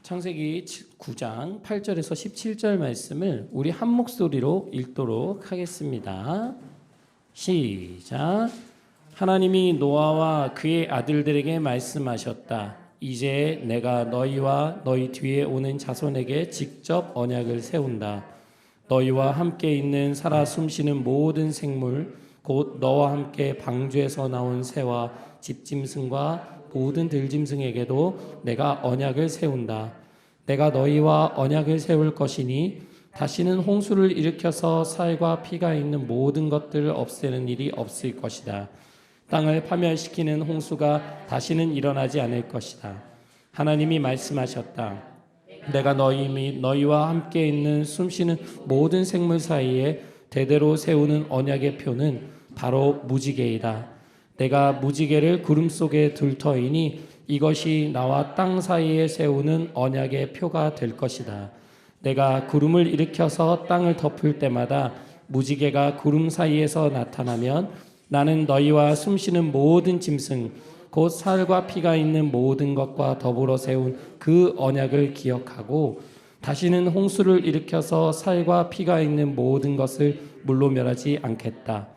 창세기 9장 8절에서 17절 말씀을 우리 한 목소리로 읽도록 하겠습니다. 시작. 하나님이 노아와 그의 아들들에게 말씀하셨다. 이제 내가 너희와 너희 뒤에 오는 자손에게 직접 언약을 세운다. 너희와 함께 있는 살아 숨쉬는 모든 생물 곧 너와 함께 방주에서 나온 새와 집짐승과 모든 들짐승에게도 내가 언약을 세운다. 내가 너희와 언약을 세울 것이니 다시는 홍수를 일으켜서 살과 피가 있는 모든 것들을 없애는 일이 없을 것이다. 땅을 파멸시키는 홍수가 다시는 일어나지 않을 것이다. 하나님이 말씀하셨다. 내가 너희 및 너희와 함께 있는 숨쉬는 모든 생물 사이에 대대로 세우는 언약의 표는 바로 무지개이다. 내가 무지개를 구름 속에 둘 터이니 이것이 나와 땅 사이에 세우는 언약의 표가 될 것이다. 내가 구름을 일으켜서 땅을 덮을 때마다 무지개가 구름 사이에서 나타나면 나는 너희와 숨쉬는 모든 짐승 곧 살과 피가 있는 모든 것과 더불어 세운 그 언약을 기억하고 다시는 홍수를 일으켜서 살과 피가 있는 모든 것을 물로 멸하지 않겠다.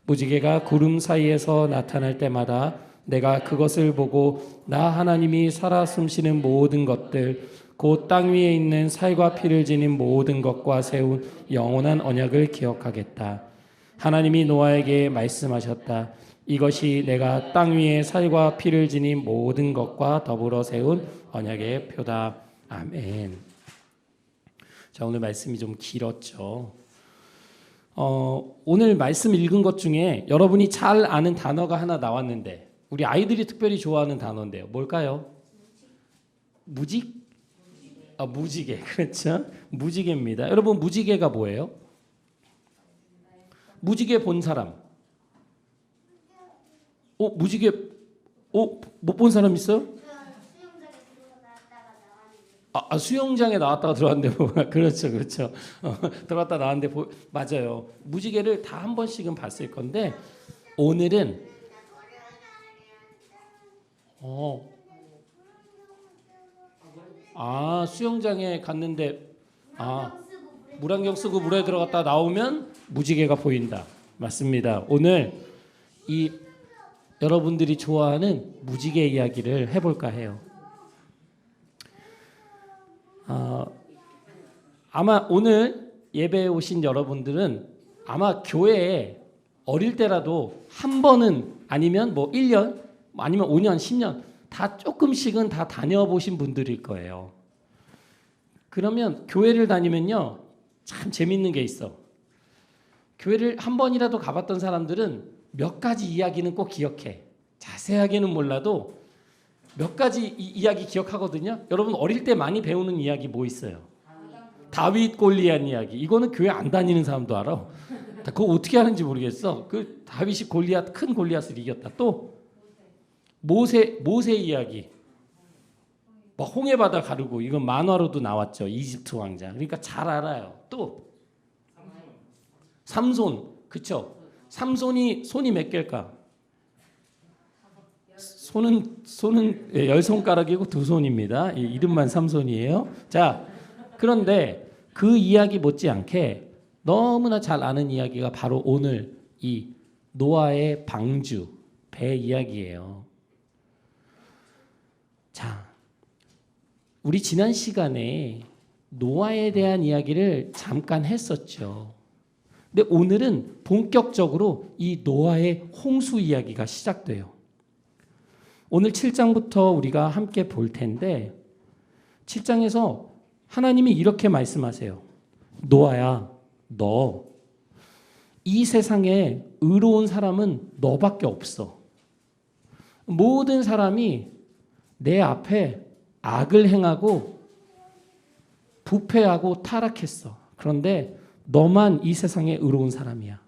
무지개가 구름 사이에서 나타날 때마다 내가 그것을 보고 나 하나님이 살아 숨쉬는 모든 것들 곧 땅 위에 있는 살과 피를 지닌 모든 것과 세운 영원한 언약을 기억하겠다. 하나님이 노아에게 말씀하셨다. 이것이 내가 땅 위에 살과 피를 지닌 모든 것과 더불어 세운 언약의 표다. 아멘. 자, 오늘 말씀이 좀 길었죠. 오늘 말씀 읽은 것 중에 여러분이 잘 아는 단어가 하나 나왔는데 우리 아이들이 특별히 좋아하는 단어인데요. 뭘까요? 무지개. 그렇죠? 무지개입니다. 여러분 무지개가 뭐예요? 무지개 본 사람. 무지개 못 본 사람 있어요? 수영장에 나왔다가 들어왔는데 그렇죠. 들어갔다 나왔는데 맞아요. 무지개를 다 한 번씩은 봤을 건데 오늘은 수영장에 갔는데 물안경 쓰고 물에 들어갔다 나오면 무지개가 보인다. 맞습니다. 오늘 이 여러분들이 좋아하는 무지개 이야기를 해볼까 해요. 아마 오늘 예배에 오신 여러분들은 아마 교회에 어릴 때라도 한 번은 아니면 1년 아니면 5년, 10년 다 조금씩은 다 다녀보신 분들일 거예요. 그러면 교회를 다니면요 참 재밌는 게 있어. 교회를 한 번이라도 가봤던 사람들은 몇 가지 이야기는 꼭 기억해. 자세하게는 몰라도 몇 가지 이야기 기억하거든요. 여러분 어릴 때 많이 배우는 이야기 뭐 있어요? 다윗 골리앗 이야기. 이거는 교회 안 다니는 사람도 알아. 그거 어떻게 하는지 모르겠어. 그 다윗이 큰 골리앗을 이겼다. 또 모세 이야기. 홍해 바다 가르고 이건 만화로도 나왔죠. 이집트 왕자. 그러니까 잘 알아요. 또 삼손. 그쵸? 삼손이 손이 몇 개일까? 손은 10손가락이고 2손입니다. 이름만 삼손이에요. 자, 그런데 그 이야기 못지않게 너무나 잘 아는 이야기가 바로 오늘 이 노아의 방주, 배 이야기예요. 자, 우리 지난 시간에 노아에 대한 이야기를 잠깐 했었죠. 근데 오늘은 본격적으로 이 노아의 홍수 이야기가 시작돼요. 오늘 7장부터 우리가 함께 볼 텐데 7장에서 하나님이 이렇게 말씀하세요. 노아야, 너 이 세상에 의로운 사람은 너밖에 없어. 모든 사람이 내 앞에 악을 행하고 부패하고 타락했어. 그런데 너만 이 세상에 의로운 사람이야.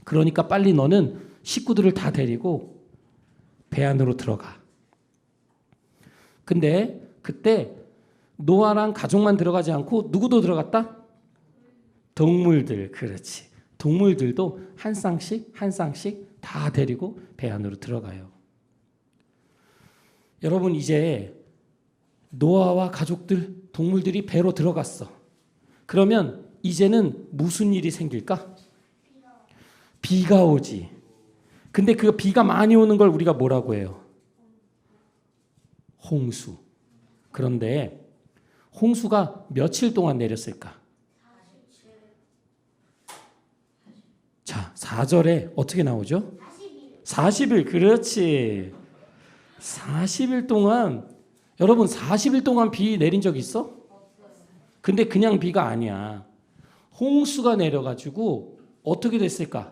그러니까 빨리 너는 식구들을 다 데리고 배 안으로 들어가. 근데 그때 노아랑 가족만 들어가지 않고 누구도 들어갔다? 동물들. 그렇지. 동물들도 한 쌍씩 다 데리고 배 안으로 들어가요. 여러분 이제 노아와 가족들, 동물들이 배로 들어갔어. 그러면 이제는 무슨 일이 생길까? 비가 오지. 근데 그 비가 많이 오는 걸 우리가 뭐라고 해요? 홍수. 그런데 홍수가 며칠 동안 내렸을까? 자, 4절에 어떻게 나오죠? 40일. 그렇지. 40일 동안, 여러분 40일 동안 비 내린 적 있어? 근데 그냥 비가 아니야. 홍수가 내려가지고 어떻게 됐을까?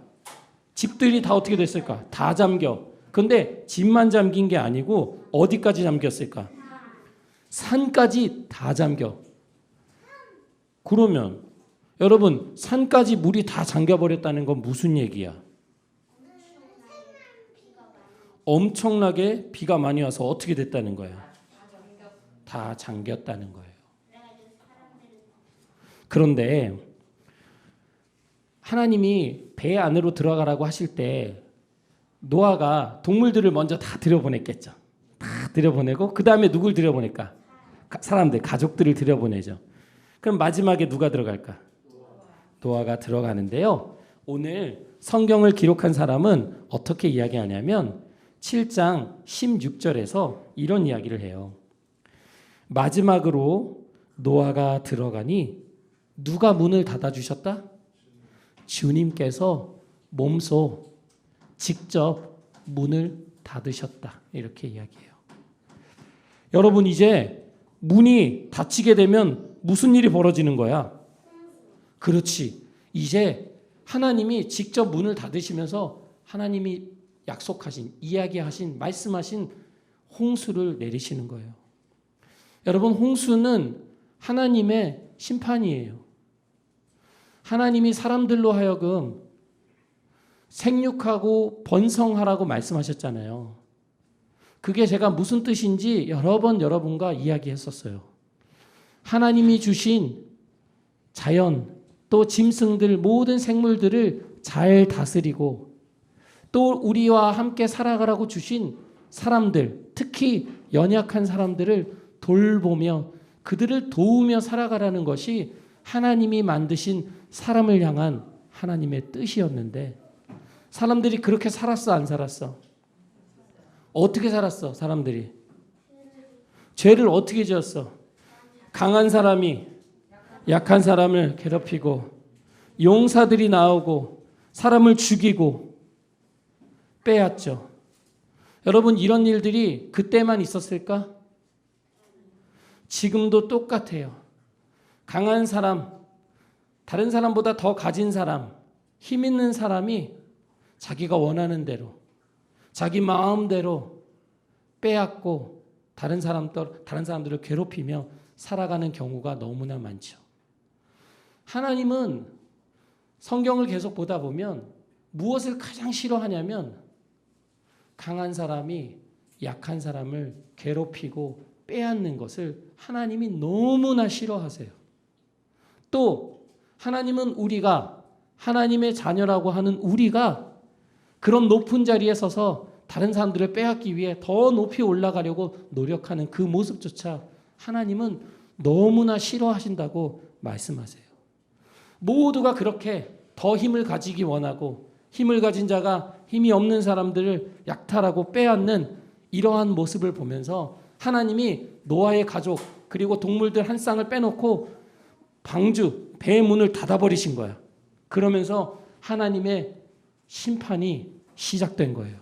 집들이 다 어떻게 됐을까? 다 잠겨. 근데 집만 잠긴 게 아니고 어디까지 잠겼을까? 산까지 다 잠겨. 그러면 여러분 산까지 물이 다 잠겨버렸다는 건 무슨 얘기야? 엄청나게 비가 많이 와서 어떻게 됐다는 거야? 다 잠겼다는 거예요. 그런데 하나님이 배 안으로 들어가라고 하실 때 노아가 동물들을 먼저 다 들여보냈겠죠. 다 들여보내고 그 다음에 누굴 들여보낼까? 사람들, 가족들을 들여보내죠. 그럼 마지막에 누가 들어갈까? 노아가 들어가는데요. 오늘 성경을 기록한 사람은 어떻게 이야기하냐면 7장 16절에서 이런 이야기를 해요. 마지막으로 노아가 들어가니 누가 문을 닫아주셨다? 주님께서 몸소 직접 문을 닫으셨다. 이렇게 이야기해요. 여러분 이제 문이 닫히게 되면 무슨 일이 벌어지는 거야? 그렇지. 이제 하나님이 직접 문을 닫으시면서 하나님이 약속하신, 이야기하신, 말씀하신 홍수를 내리시는 거예요. 여러분 홍수는 하나님의 심판이에요. 하나님이 사람들로 하여금 생육하고 번성하라고 말씀하셨잖아요. 그게 제가 무슨 뜻인지 여러 번 여러분과 이야기했었어요. 하나님이 주신 자연 또 짐승들 모든 생물들을 잘 다스리고 또 우리와 함께 살아가라고 주신 사람들 특히 연약한 사람들을 돌보며 그들을 도우며 살아가라는 것이 하나님이 만드신 사람을 향한 하나님의 뜻이었는데 사람들이 그렇게 살았어 안 살았어? 어떻게 살았어 사람들이? 죄를 어떻게 지었어? 강한 사람이 약한 사람을 괴롭히고 용사들이 나오고 사람을 죽이고 빼앗죠. 여러분 이런 일들이 그때만 있었을까? 지금도 똑같아요. 강한 사람, 다른 사람보다 더 가진 사람, 힘 있는 사람이 자기가 원하는 대로 자기 마음대로 빼앗고 다른 사람들을 괴롭히며 살아가는 경우가 너무나 많죠. 하나님은 성경을 계속 보다 보면 무엇을 가장 싫어하냐면 강한 사람이 약한 사람을 괴롭히고 빼앗는 것을 하나님이 너무나 싫어하세요. 또 하나님은 우리가 하나님의 자녀라고 하는 우리가 그런 높은 자리에 서서 다른 사람들을 빼앗기 위해 더 높이 올라가려고 노력하는 그 모습조차 하나님은 너무나 싫어하신다고 말씀하세요. 모두가 그렇게 더 힘을 가지기 원하고 힘을 가진 자가 힘이 없는 사람들을 약탈하고 빼앗는 이러한 모습을 보면서 하나님이 노아의 가족 그리고 동물들 한 쌍을 빼놓고 방주 배의 문을 닫아버리신 거야. 그러면서 하나님의 심판이 시작된 거예요.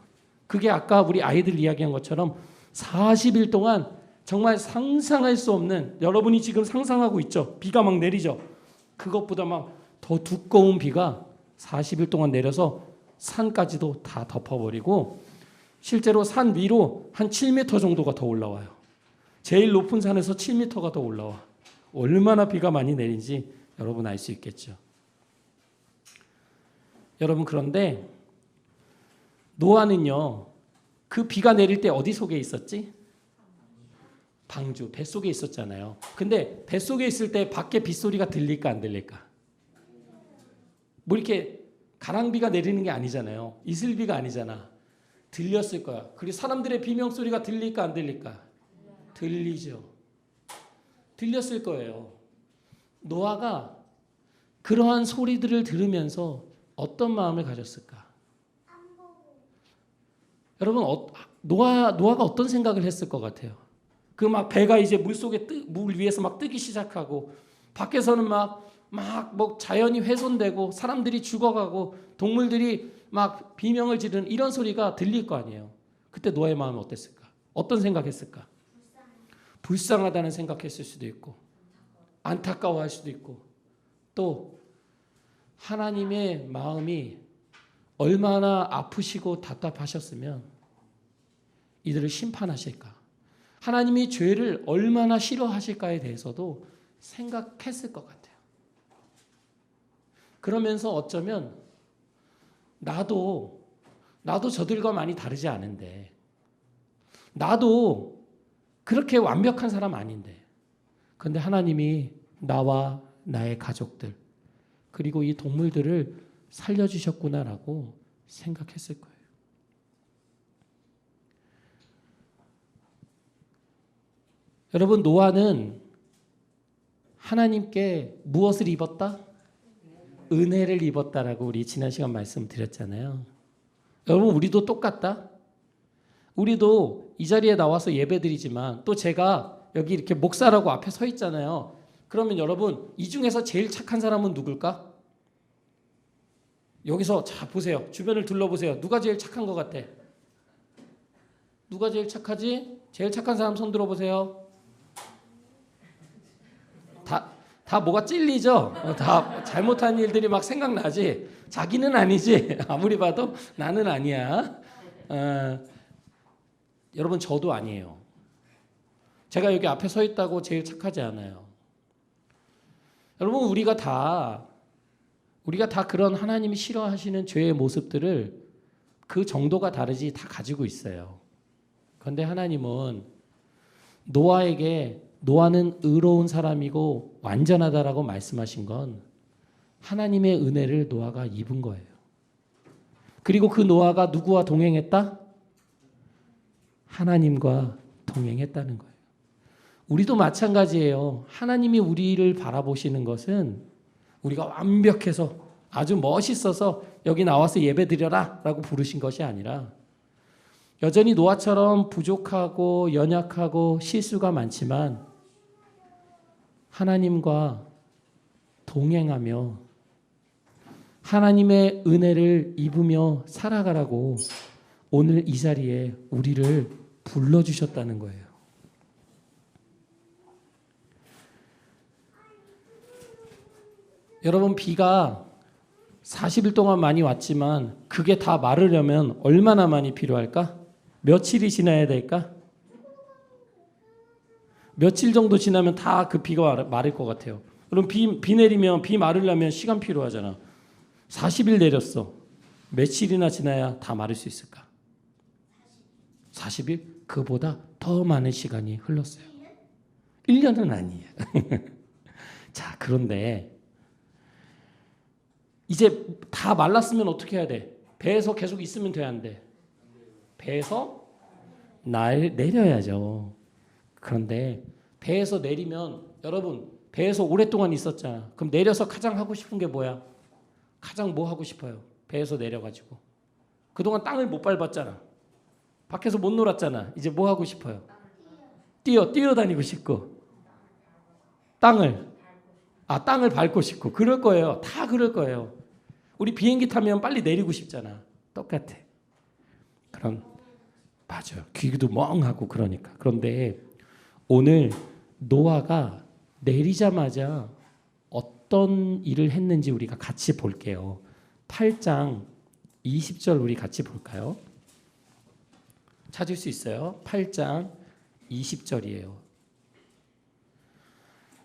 그게 아까 우리 아이들 이야기한 것처럼 40일 동안 정말 상상할 수 없는 여러분이 지금 상상하고 있죠. 비가 막 내리죠. 그것보다 막 더 두꺼운 비가 40일 동안 내려서 산까지도 다 덮어버리고 실제로 산 위로 한 7m 정도가 더 올라와요. 제일 높은 산에서 7m가 더 올라와. 얼마나 비가 많이 내린지 여러분 알 수 있겠죠. 여러분 그런데 노아는요. 그 비가 내릴 때 어디 속에 있었지? 방주, 뱃속에 있었잖아요. 근데 뱃속에 있을 때 밖에 빗소리가 들릴까 안 들릴까? 뭐 이렇게 가랑비가 내리는 게 아니잖아요. 이슬비가 아니잖아. 들렸을 거야. 그리고 사람들의 비명소리가 들릴까 안 들릴까? 들리죠. 들렸을 거예요. 노아가 그러한 소리들을 들으면서 어떤 마음을 가졌을까? 여러분, 노아가 어떤 생각을 했을 것 같아요? 그 막 배가 이제 물 위에서 막 뜨기 시작하고, 밖에서는 막 뭐 자연이 훼손되고 사람들이 죽어가고 동물들이 막 비명을 지르는 이런 소리가 들릴 거 아니에요. 그때 노아의 마음이 어땠을까? 어떤 생각했을까? 불쌍하다는 생각했을 수도 있고, 안타까워할 수도 있고, 또 하나님의 마음이 얼마나 아프시고 답답하셨으면 이들을 심판하실까, 하나님이 죄를 얼마나 싫어하실까에 대해서도 생각했을 것 같아요. 그러면서 어쩌면 나도 저들과 많이 다르지 않은데, 나도 그렇게 완벽한 사람 아닌데, 그런데 하나님이 나와 나의 가족들 그리고 이 동물들을 살려주셨구나라고 생각했을 거예요. 여러분, 노아는 하나님께 무엇을 입었다? 은혜를 입었다라고 우리 지난 시간 말씀드렸잖아요. 여러분, 우리도 똑같다? 우리도 이 자리에 나와서 예배드리지만, 또 제가 여기 이렇게 목사라고 앞에 서 있잖아요. 그러면 여러분, 이 중에서 제일 착한 사람은 누굴까? 여기서 자 보세요. 주변을 둘러보세요. 누가 제일 착한 것 같아? 누가 제일 착하지? 제일 착한 사람 손 들어보세요. 다 뭐가 찔리죠? 다 잘못한 일들이 막 생각나지? 자기는 아니지? 아무리 봐도 나는 아니야. 여러분, 저도 아니에요. 제가 여기 앞에 서 있다고 제일 착하지 않아요. 여러분, 우리가 다 그런 하나님이 싫어하시는 죄의 모습들을 그 정도가 다르지 다 가지고 있어요. 그런데 하나님은 노아는 의로운 사람이고 완전하다라고 말씀하신 건 하나님의 은혜를 노아가 입은 거예요. 그리고 그 노아가 누구와 동행했다? 하나님과 동행했다는 거예요. 우리도 마찬가지예요. 하나님이 우리를 바라보시는 것은 우리가 완벽해서 아주 멋있어서 여기 나와서 예배드려라 라고 부르신 것이 아니라, 여전히 노아처럼 부족하고 연약하고 실수가 많지만 하나님과 동행하며 하나님의 은혜를 입으며 살아가라고 오늘 이 자리에 우리를 불러주셨다는 거예요. 여러분, 비가 40일 동안 많이 왔지만 그게 다 마르려면 얼마나 많이 필요할까? 며칠이 지나야 될까? 며칠 정도 지나면 다 그 비가 마를 것 같아요. 그럼 비 내리면, 비 마르려면 시간 필요하잖아. 40일 내렸어. 며칠이나 지나야 다 마를 수 있을까? 40일? 그보다 더 많은 시간이 흘렀어요. 1년은 아니에요. 자, 그런데 이제 다 말랐으면 어떻게 해야 돼? 배에서 계속 있으면 돼, 안 돼? 배에서 내려야죠. 그런데 배에서 내리면, 여러분, 배에서 오랫동안 있었잖아. 그럼 내려서 가장 하고 싶은 게 뭐야? 가장 뭐 하고 싶어요? 배에서 내려가지고. 그동안 땅을 못 밟았잖아. 밖에서 못 놀았잖아. 이제 뭐 하고 싶어요? 뛰어다니고 싶고. 땅을 밟고 싶고. 그럴 거예요. 다 그럴 거예요. 우리 비행기 타면 빨리 내리고 싶잖아. 똑같아. 그럼 맞아요. 귀도 멍하고 그러니까. 그런데 오늘 노아가 내리자마자 어떤 일을 했는지 우리가 같이 볼게요. 8장 20절 우리 같이 볼까요? 찾을 수 있어요? 8장 20절이에요.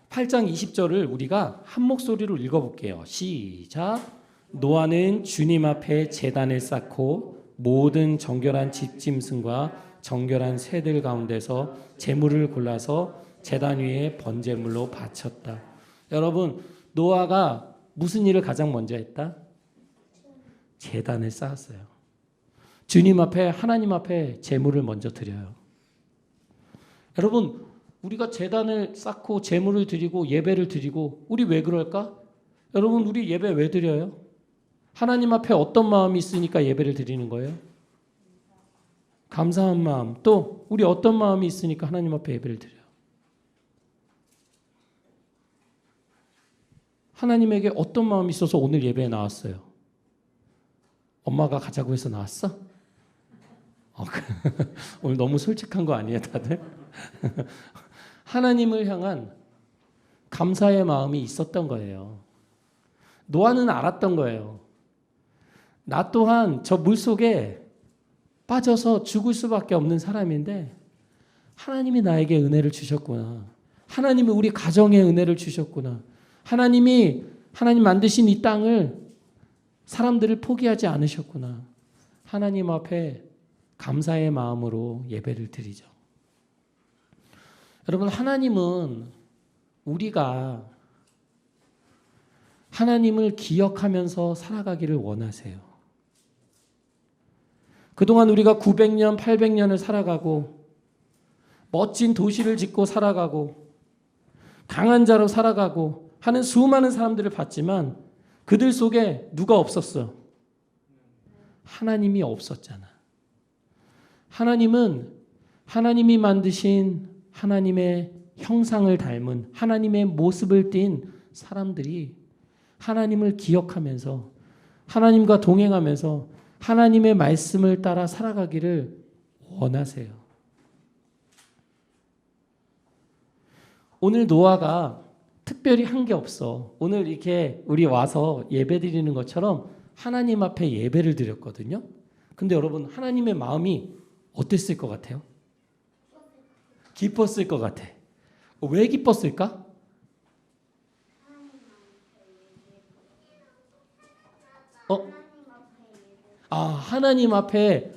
8장 20절을 우리가 한 목소리로 읽어볼게요. 시작. 노아는 주님 앞에 제단을 쌓고 모든 정결한 집짐승과 정결한 새들 가운데서 제물을 골라서 제단 위에 번제물로 바쳤다. 여러분, 노아가 무슨 일을 가장 먼저 했다? 제단을 쌓았어요. 주님 앞에, 하나님 앞에 제물을 먼저 드려요. 여러분, 우리가 제단을 쌓고 제물을 드리고 예배를 드리고 우리 왜 그럴까? 여러분 우리 예배 왜 드려요? 하나님 앞에 어떤 마음이 있으니까 예배를 드리는 거예요? 감사한 마음. 또 우리 어떤 마음이 있으니까 하나님 앞에 예배를 드려요? 하나님에게 어떤 마음이 있어서 오늘 예배에 나왔어요? 엄마가 가자고 해서 나왔어? 오늘 너무 솔직한 거 아니에요, 다들? 하나님을 향한 감사의 마음이 있었던 거예요. 노아는 알았던 거예요. 나 또한 저 물속에 빠져서 죽을 수밖에 없는 사람인데 하나님이 나에게 은혜를 주셨구나. 하나님이 우리 가정에 은혜를 주셨구나. 하나님 만드신 이 땅을 사람들을 포기하지 않으셨구나. 하나님 앞에 감사의 마음으로 예배를 드리죠. 여러분, 하나님은 우리가 하나님을 기억하면서 살아가기를 원하세요. 그동안 우리가 900년, 800년을 살아가고 멋진 도시를 짓고 살아가고 강한 자로 살아가고 하는 수많은 사람들을 봤지만 그들 속에 누가 없었어? 하나님이 없었잖아. 하나님은 하나님이 만드신 하나님의 형상을 닮은 하나님의 모습을 띤 사람들이 하나님을 기억하면서 하나님과 동행하면서 하나님의 말씀을 따라 살아가기를 원하세요. 오늘 노아가 특별히 한 게 없어. 오늘 이렇게 우리 와서 예배 드리는 것처럼 하나님 앞에 예배를 드렸거든요. 근데 여러분, 하나님의 마음이 어땠을 것 같아요? 기뻤을 것 같아. 왜 기뻤을까? 하나님 앞에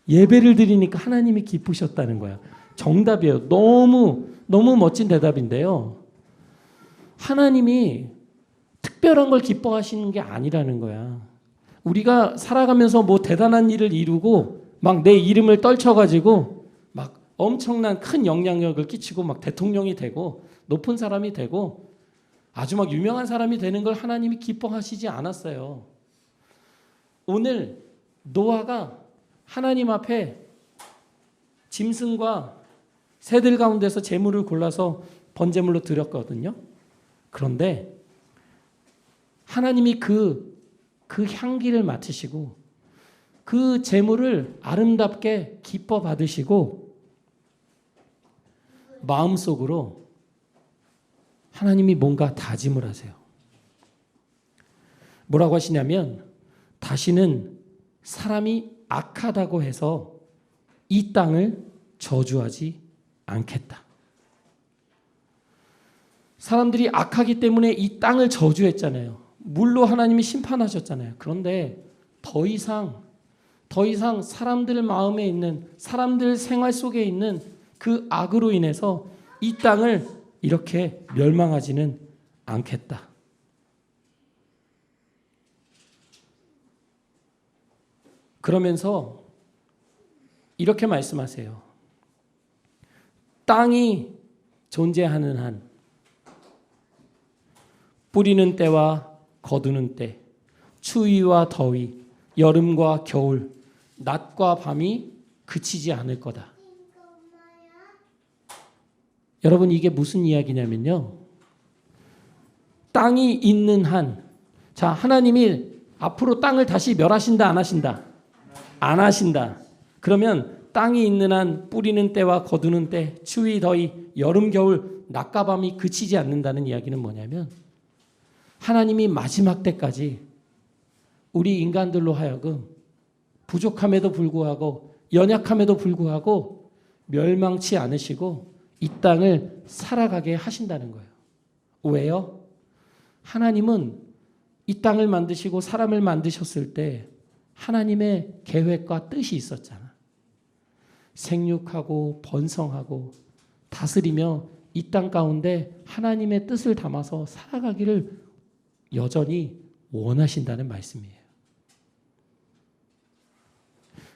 예배를 드리니까 하나님이 기쁘셨다는 거야. 정답이에요. 너무 멋진 대답인데요. 하나님이 특별한 걸 기뻐하시는 게 아니라는 거야. 우리가 살아가면서 뭐 대단한 일을 이루고 막 내 이름을 떨쳐가지고 막 엄청난 큰 영향력을 끼치고 막 대통령이 되고 높은 사람이 되고 아주 막 유명한 사람이 되는 걸 하나님이 기뻐하시지 않았어요. 오늘 노아가 하나님 앞에 짐승과 새들 가운데서 제물을 골라서 번제물로 드렸거든요. 그런데 하나님이 그 향기를 맡으시고 그 제물을 아름답게 기뻐 받으시고 마음속으로 하나님이 뭔가 다짐을 하세요. 뭐라고 하시냐면 다시는 사람이 악하다고 해서 이 땅을 저주하지 않겠다. 사람들이 악하기 때문에 이 땅을 저주했잖아요. 물로 하나님이 심판하셨잖아요. 그런데 더 이상 사람들 마음에 있는 사람들 생활 속에 있는 그 악으로 인해서 이 땅을 이렇게 멸망하지는 않겠다. 그러면서 이렇게 말씀하세요. 땅이 존재하는 한 뿌리는 때와 거두는 때, 추위와 더위, 여름과 겨울, 낮과 밤이 그치지 않을 거다. 여러분, 이게 무슨 이야기냐면요. 땅이 있는 한, 자, 하나님이 앞으로 땅을 다시 멸하신다, 안 하신다? 안 하신다. 그러면 땅이 있는 한 뿌리는 때와 거두는 때, 추위, 더위, 여름, 겨울, 낮과 밤이 그치지 않는다는 이야기는 뭐냐면 하나님이 마지막 때까지 우리 인간들로 하여금 부족함에도 불구하고 연약함에도 불구하고 멸망치 않으시고 이 땅을 살아가게 하신다는 거예요. 왜요? 하나님은 이 땅을 만드시고 사람을 만드셨을 때 하나님의 계획과 뜻이 있었잖아. 생육하고 번성하고 다스리며 이 땅 가운데 하나님의 뜻을 담아서 살아가기를 여전히 원하신다는 말씀이에요.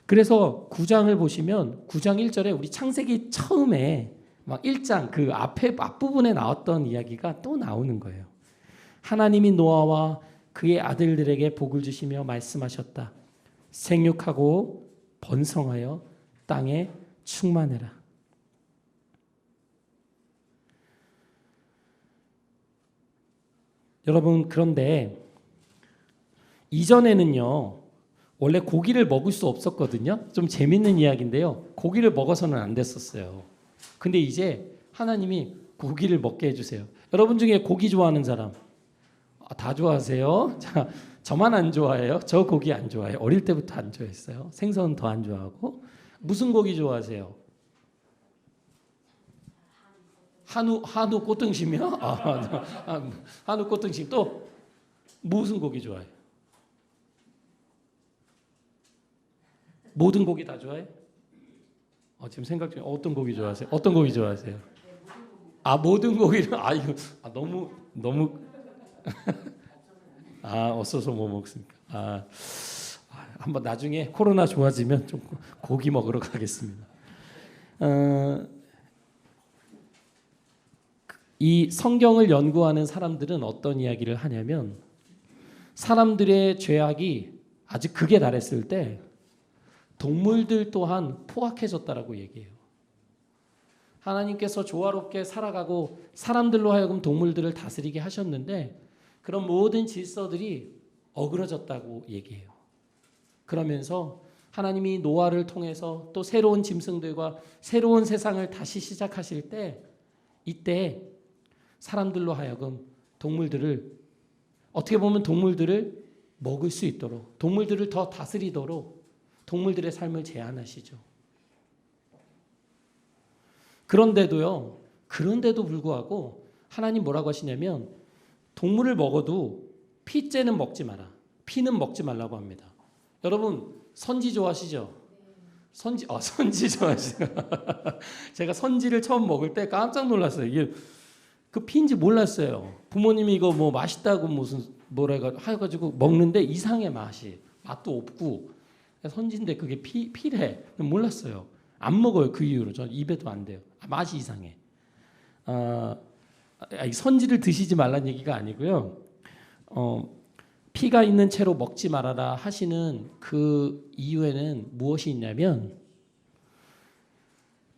그래서 9장을 보시면 9장 1절에 우리 창세기 처음에 막 1장 그 앞부분에 나왔던 이야기가 또 나오는 거예요. 하나님이 노아와 그의 아들들에게 복을 주시며 말씀하셨다. 생육하고 번성하여 땅에 충만해라. 여러분, 그런데 이전에는요, 원래 고기를 먹을 수 없었거든요. 좀 재밌는 이야기인데요. 고기를 먹어서는 안 됐었어요. 근데 이제 하나님이 고기를 먹게 해주세요. 여러분 중에 고기 좋아하는 사람? 다 좋아하세요? 자, 저만 안 좋아해요? 저 고기 안 좋아해요. 어릴 때부터 안 좋아했어요. 생선은 더 안 좋아하고. 무슨 고기 좋아하세요? 한우 꽃등심이요? 한우 꽃등심. 또 무슨 고기 좋아해요? 모든 고기 다 좋아해? 지금 생각 중에 어떤 고기 좋아하세요? 어떤 고기 좋아하세요? 모든 고기를 이거 너무 없어서 뭐 먹습니까? 한번 나중에 코로나 좋아지면 좀 고기 먹으러 가겠습니다. 이 성경을 연구하는 사람들은 어떤 이야기를 하냐면 사람들의 죄악이 아주 극에 달했을 때 동물들 또한 포악해졌다라고 얘기해요. 하나님께서 조화롭게 살아가고 사람들로 하여금 동물들을 다스리게 하셨는데 그런 모든 질서들이 어그러졌다고 얘기해요. 그러면서 하나님이 노아를 통해서 또 새로운 짐승들과 새로운 세상을 다시 시작하실 때 이때 사람들로 하여금 동물들을 어떻게 보면 동물들을 먹을 수 있도록 동물들을 더 다스리도록 동물들의 삶을 제한하시죠. 그런데도 불구하고 하나님 뭐라고 하시냐면 동물을 먹어도 피째는 먹지 마라. 피는 먹지 말라고 합니다. 여러분 선지 좋아하시죠? 선지 좋아하시죠? 제가 선지를 처음 먹을 때 깜짝 놀랐어요. 이게 그 피인지 몰랐어요. 부모님이 이거 뭐 맛있다고 무슨 뭐라 해가지고 먹는데 이상해 맛도 없고 선지인데 그게 피래. 몰랐어요. 안 먹어요. 그 이후로 저 입에도 안 돼요. 맛이 이상해. 선지를 드시지 말란 얘기가 아니고요. 피가 있는 채로 먹지 말아라 하시는 그 이유에는 무엇이 있냐면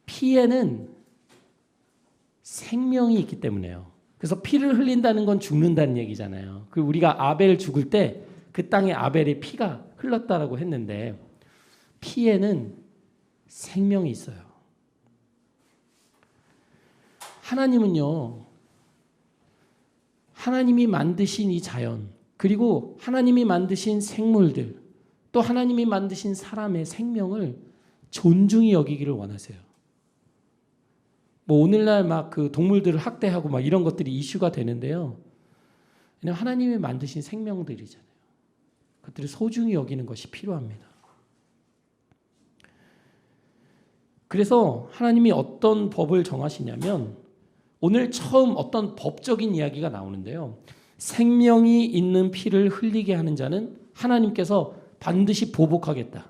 피에는 생명이 있기 때문에요. 그래서 피를 흘린다는 건 죽는다는 얘기잖아요. 그 우리가 아벨 죽을 때 그 땅에 아벨의 피가 흘렀다라고 했는데 피에는 생명이 있어요. 하나님은요, 하나님이 만드신 이 자연, 그리고 하나님이 만드신 생물들, 또 하나님이 만드신 사람의 생명을 존중히 여기기를 원하세요. 뭐 오늘날 막 그 동물들을 학대하고 막 이런 것들이 이슈가 되는데요. 왜냐하면 하나님이 만드신 생명들이잖아요. 그것들을 소중히 여기는 것이 필요합니다. 그래서 하나님이 어떤 법을 정하시냐면 오늘 처음 어떤 법적인 이야기가 나오는데요. 생명이 있는 피를 흘리게 하는 자는 하나님께서 반드시 보복하겠다.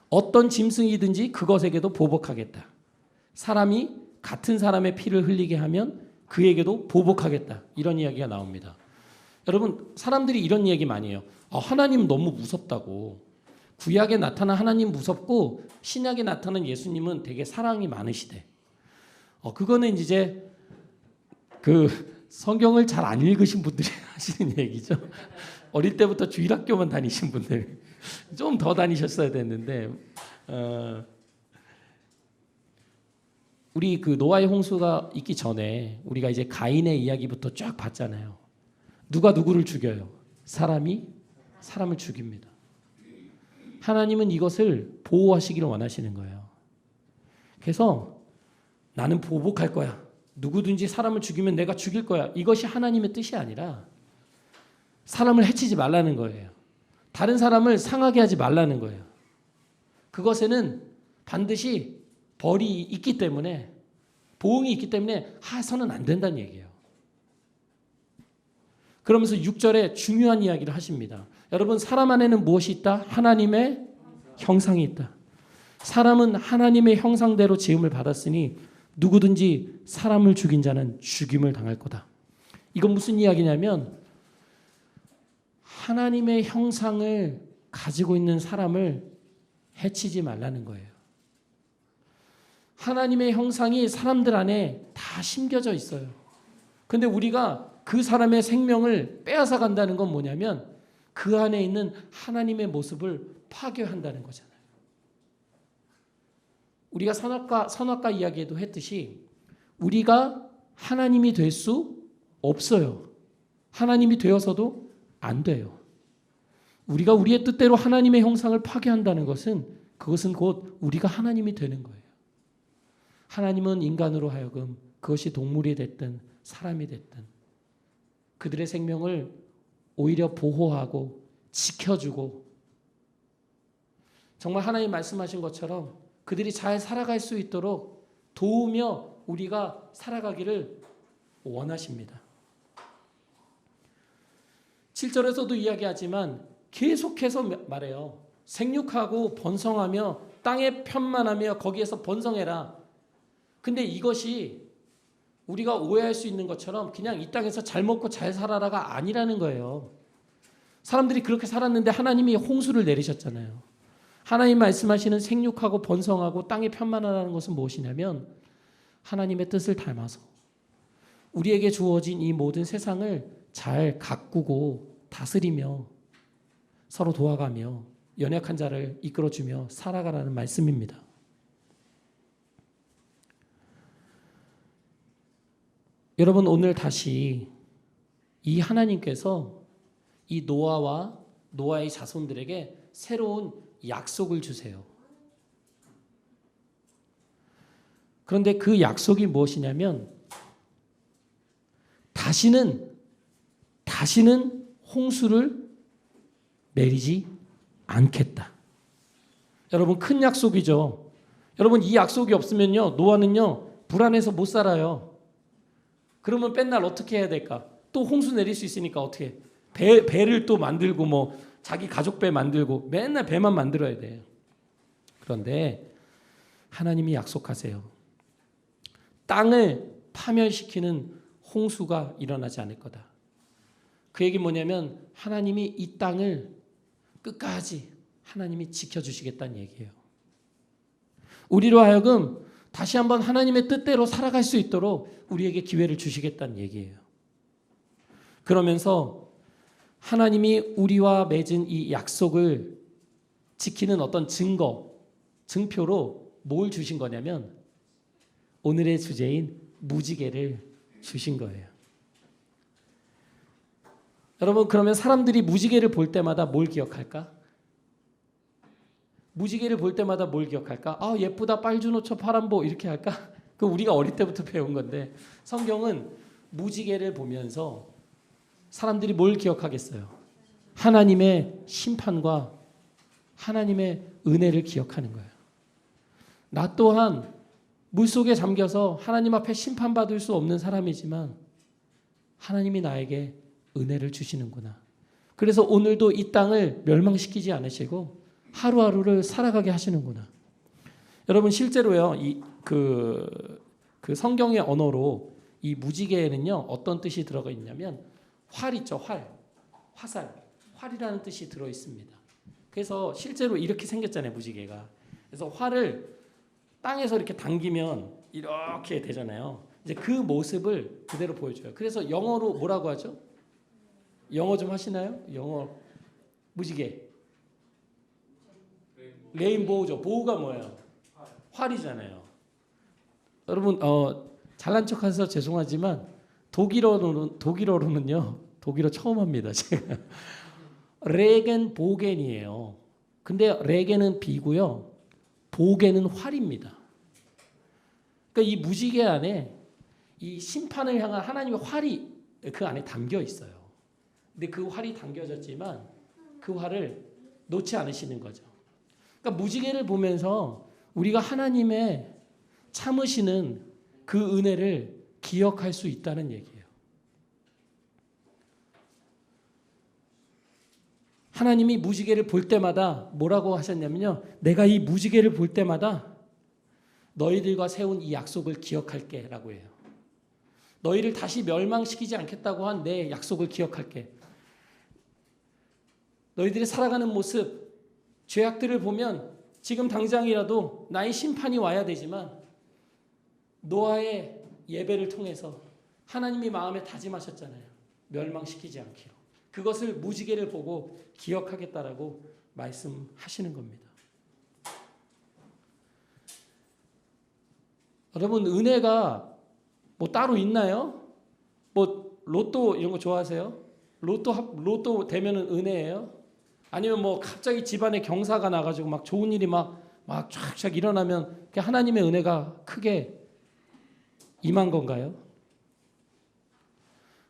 어떤 짐승이든지 그것에게도 보복하겠다. 사람이 같은 사람의 피를 흘리게 하면 그에게도 보복하겠다. 이런 이야기가 나옵니다. 여러분 사람들이 이런 얘기 많이 해요. 하나님 너무 무섭다고. 구약에 나타난 하나님 무섭고 신약에 나타난 예수님은 되게 사랑이 많으시대. 그거는 이제 그 성경을 잘 안 읽으신 분들이 하시는 얘기죠. 어릴 때부터 주일학교만 다니신 분들 좀 더 다니셨어야 됐는데 우리 그 노아의 홍수가 있기 전에 우리가 이제 가인의 이야기부터 쫙 봤잖아요. 누가 누구를 죽여요? 사람이 사람을 죽입니다. 하나님은 이것을 보호하시기를 원하시는 거예요. 그래서 나는 보복할 거야. 누구든지 사람을 죽이면 내가 죽일 거야. 이것이 하나님의 뜻이 아니라 사람을 해치지 말라는 거예요. 다른 사람을 상하게 하지 말라는 거예요. 그것에는 반드시 벌이 있기 때문에 보응이 있기 때문에 해서는 안 된다는 얘기예요. 그러면서 6절에 중요한 이야기를 하십니다. 여러분 사람 안에는 무엇이 있다? 하나님의 형상이 있다. 사람은 하나님의 형상대로 지음을 받았으니 누구든지 사람을 죽인 자는 죽임을 당할 거다. 이건 무슨 이야기냐면 하나님의 형상을 가지고 있는 사람을 해치지 말라는 거예요. 하나님의 형상이 사람들 안에 다 심겨져 있어요. 근데 우리가 그 사람의 생명을 빼앗아 간다는 건 뭐냐면 그 안에 있는 하나님의 모습을 파괴한다는 거잖아요. 우리가 선악과 이야기에도 했듯이 우리가 하나님이 될 수 없어요. 하나님이 되어서도 안 돼요. 우리가 우리의 뜻대로 하나님의 형상을 파괴한다는 것은 그것은 곧 우리가 하나님이 되는 거예요. 하나님은 인간으로 하여금 그것이 동물이 됐든 사람이 됐든 그들의 생명을 오히려 보호하고 지켜주고 정말 하나님 말씀하신 것처럼 그들이 잘 살아갈 수 있도록 도우며 우리가 살아가기를 원하십니다. 7절에서도 이야기하지만 계속해서 말해요. 생육하고 번성하며 땅에 편만하며 거기에서 번성해라. 근데 이것이 우리가 오해할 수 있는 것처럼 그냥 이 땅에서 잘 먹고 잘 살아라가 아니라는 거예요. 사람들이 그렇게 살았는데 하나님이 홍수를 내리셨잖아요. 하나님 말씀하시는 생육하고 번성하고 땅에 편만하라는 것은 무엇이냐면 하나님의 뜻을 닮아서 우리에게 주어진 이 모든 세상을 잘 가꾸고 다스리며 서로 도와가며 연약한 자를 이끌어주며 살아가라는 말씀입니다. 여러분 오늘 다시 이 하나님께서 이 노아와 노아의 자손들에게 새로운 약속을 주세요. 그런데 그 약속이 무엇이냐면 다시는 홍수를 내리지 않겠다. 여러분 큰 약속이죠. 여러분 이 약속이 없으면요 노아는요 불안해서 못 살아요. 그러면 맨날 어떻게 해야 될까? 또 홍수 내릴 수 있으니까 어떻게 배를 또 만들고 뭐 자기 가족 배 만들고 맨날 배만 만들어야 돼요. 그런데 하나님이 약속하세요. 땅을 파멸시키는 홍수가 일어나지 않을 거다. 그 얘기 뭐냐면 하나님이 이 땅을 끝까지 하나님이 지켜주시겠다는 얘기예요. 우리로 하여금 다시 한번 하나님의 뜻대로 살아갈 수 있도록 우리에게 기회를 주시겠다는 얘기예요. 그러면서 하나님이 우리와 맺은 이 약속을 지키는 어떤 증표로 뭘 주신 거냐면 오늘의 주제인 무지개를 주신 거예요. 여러분 그러면 사람들이 무지개를 볼 때마다 뭘 기억할까? 무지개를 볼 때마다 뭘 기억할까? 아 예쁘다 빨주노초 파란보 이렇게 할까? 그 우리가 어릴 때부터 배운 건데 성경은 무지개를 보면서 사람들이 뭘 기억하겠어요? 하나님의 심판과 하나님의 은혜를 기억하는 거예요. 나 또한 물속에 잠겨서 하나님 앞에 심판받을 수 없는 사람이지만 하나님이 나에게 은혜를 주시는구나. 그래서 오늘도 이 땅을 멸망시키지 않으시고 하루하루를 살아가게 하시는구나. 여러분 실제로요 그 성경의 언어로 이 무지개에는요 어떤 뜻이 들어가 있냐면 활 있죠, 화살, 활이라는 뜻이 들어 있습니다. 그래서 실제로 이렇게 생겼잖아요, 무지개가. 그래서 활을 땅에서 이렇게 당기면 이렇게 되잖아요. 이제 그 모습을 그대로 보여줘요. 그래서 영어로 뭐라고 하죠? 영어 좀 하시나요? 영어 무지개. 레인보우죠. 보우가 뭐예요? 활이잖아요. 여러분 잘난 척해서 죄송하지만 독일어로는요. 독일어 처음 합니다. 제가. 레겐보겐이에요. 근데 레겐은 비고요. 보겐은 활입니다. 그러니까 이 무지개 안에 이 심판을 향한 하나님의 활이 그 안에 담겨 있어요. 근데 그 활이 담겨졌지만 그 활을 놓지 않으시는 거죠. 그러니까 무지개를 보면서 우리가 하나님의 참으시는 그 은혜를 기억할 수 있다는 얘기예요. 하나님이 무지개를 볼 때마다 뭐라고 하셨냐면요. 내가 이 무지개를 볼 때마다 너희들과 세운 이 약속을 기억할게 라고 해요. 너희를 다시 멸망시키지 않겠다고 한 내 약속을 기억할게. 너희들이 살아가는 모습, 죄악들을 보면 지금 당장이라도 나의 심판이 와야 되지만 노아의 예배를 통해서 하나님이 마음에 다짐하셨잖아요. 멸망시키지 않기로. 그것을 무지개를 보고 기억하겠다라고 말씀하시는 겁니다. 여러분, 은혜가 뭐 따로 있나요? 뭐 로또 이런 거 좋아하세요? 로또 되면은 은혜예요? 아니면 뭐 갑자기 집안에 경사가 나가지고 막 좋은 일이 막 쫙쫙 일어나면 하나님의 은혜가 크게 임한 건가요?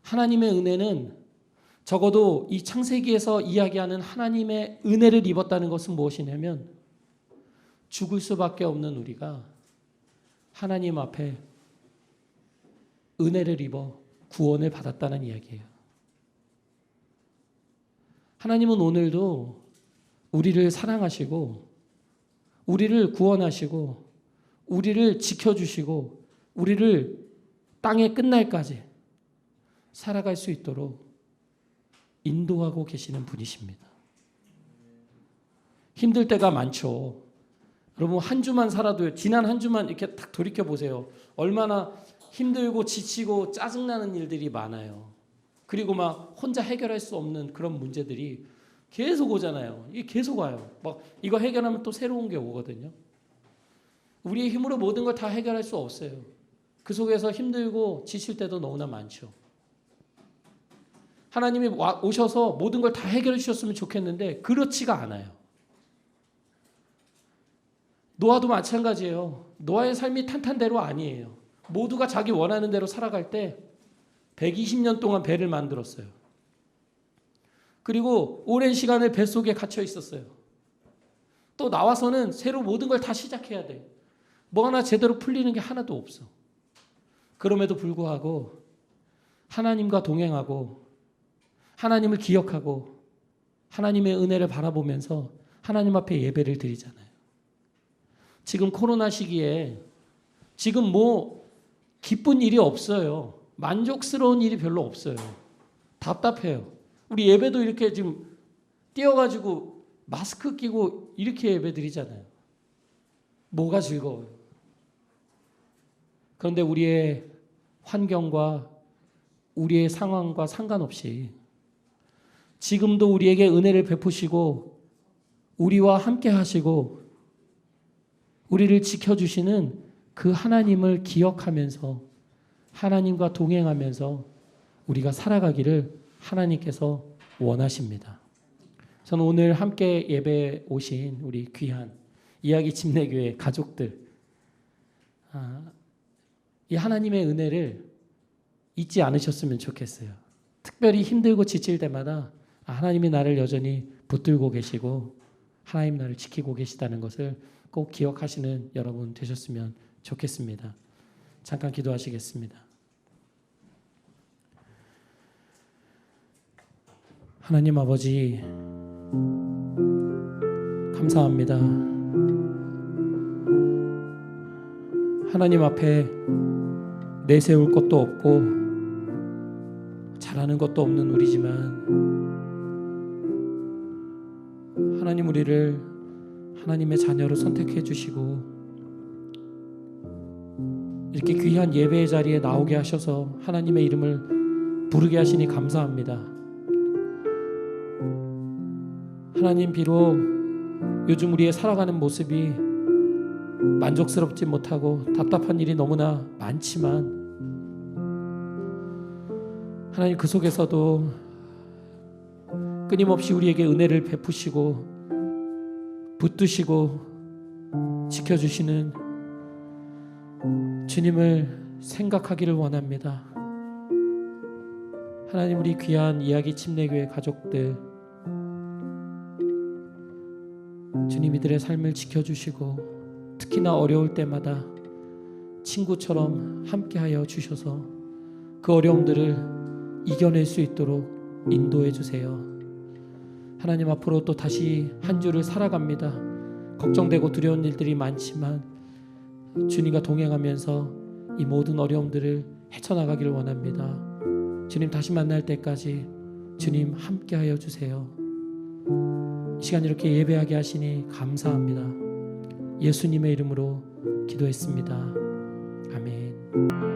하나님의 은혜는 적어도 이 창세기에서 이야기하는 하나님의 은혜를 입었다는 것은 무엇이냐면 죽을 수밖에 없는 우리가 하나님 앞에 은혜를 입어 구원을 받았다는 이야기예요. 하나님은 오늘도 우리를 사랑하시고 우리를 구원하시고 우리를 지켜주시고 우리를 땅의 끝날까지 살아갈 수 있도록 인도하고 계시는 분이십니다. 힘들 때가 많죠. 여러분, 한 주만 살아도요. 지난 한 주만 이렇게 딱 돌이켜 보세요. 얼마나 힘들고 지치고 짜증나는 일들이 많아요. 그리고 막 혼자 해결할 수 없는 그런 문제들이 계속 오잖아요. 이게 계속 와요. 막 이거 해결하면 또 새로운 게 오거든요. 우리의 힘으로 모든 걸 다 해결할 수 없어요. 그 속에서 힘들고 지칠 때도 너무나 많죠. 하나님이 오셔서 모든 걸 다 해결해 주셨으면 좋겠는데 그렇지가 않아요. 노아도 마찬가지예요. 노아의 삶이 탄탄대로 아니에요. 모두가 자기 원하는 대로 살아갈 때 120년 동안 배를 만들었어요. 그리고 오랜 시간을 뱃속에 갇혀 있었어요. 또 나와서는 새로 모든 걸 다 시작해야 돼. 뭐 하나 제대로 풀리는 게 하나도 없어. 그럼에도 불구하고 하나님과 동행하고 하나님을 기억하고 하나님의 은혜를 바라보면서 하나님 앞에 예배를 드리잖아요. 지금 코로나 시기에 지금 뭐 기쁜 일이 없어요. 만족스러운 일이 별로 없어요. 답답해요. 우리 예배도 이렇게 지금 뛰어가지고 마스크 끼고 이렇게 예배 드리잖아요. 뭐가 즐거워요? 그런데 우리의 환경과 우리의 상황과 상관없이 지금도 우리에게 은혜를 베푸시고 우리와 함께 하시고 우리를 지켜주시는 그 하나님을 기억하면서 하나님과 동행하면서 우리가 살아가기를 하나님께서 원하십니다. 저는 오늘 함께 예배에 오신 우리 귀한 이야기 침례교회 가족들, 이 하나님의 은혜를 잊지 않으셨으면 좋겠어요. 특별히 힘들고 지칠 때마다 하나님이 나를 여전히 붙들고 계시고 하나님 나를 지키고 계시다는 것을 꼭 기억하시는 여러분 되셨으면 좋겠습니다. 잠깐 기도하시겠습니다. 하나님 아버지, 감사합니다. 하나님 앞에 내세울 것도 없고 잘하는 것도 없는 우리지만 하나님 우리를 하나님의 자녀로 선택해 주시고 이렇게 귀한 예배의 자리에 나오게 하셔서 하나님의 이름을 부르게 하시니 감사합니다. 하나님, 비록 요즘 우리의 살아가는 모습이 만족스럽지 못하고 답답한 일이 너무나 많지만 하나님 그 속에서도 끊임없이 우리에게 은혜를 베푸시고 붙드시고 지켜주시는 주님을 생각하기를 원합니다. 하나님, 우리 귀한 이야기 침례교회 가족들, 주님 이들의 삶을 지켜주시고 특히나 어려울 때마다 친구처럼 함께하여 주셔서 그 어려움들을 이겨낼 수 있도록 인도해 주세요. 하나님 앞으로 또 다시 한 주를 살아갑니다. 걱정되고 두려운 일들이 많지만 주님과 동행하면서 이 모든 어려움들을 헤쳐나가기를 원합니다. 주님 다시 만날 때까지 주님 함께하여 주세요. 이 시간 이렇게 예배하게 하시니 감사합니다. 예수님의 이름으로 기도했습니다. 아멘.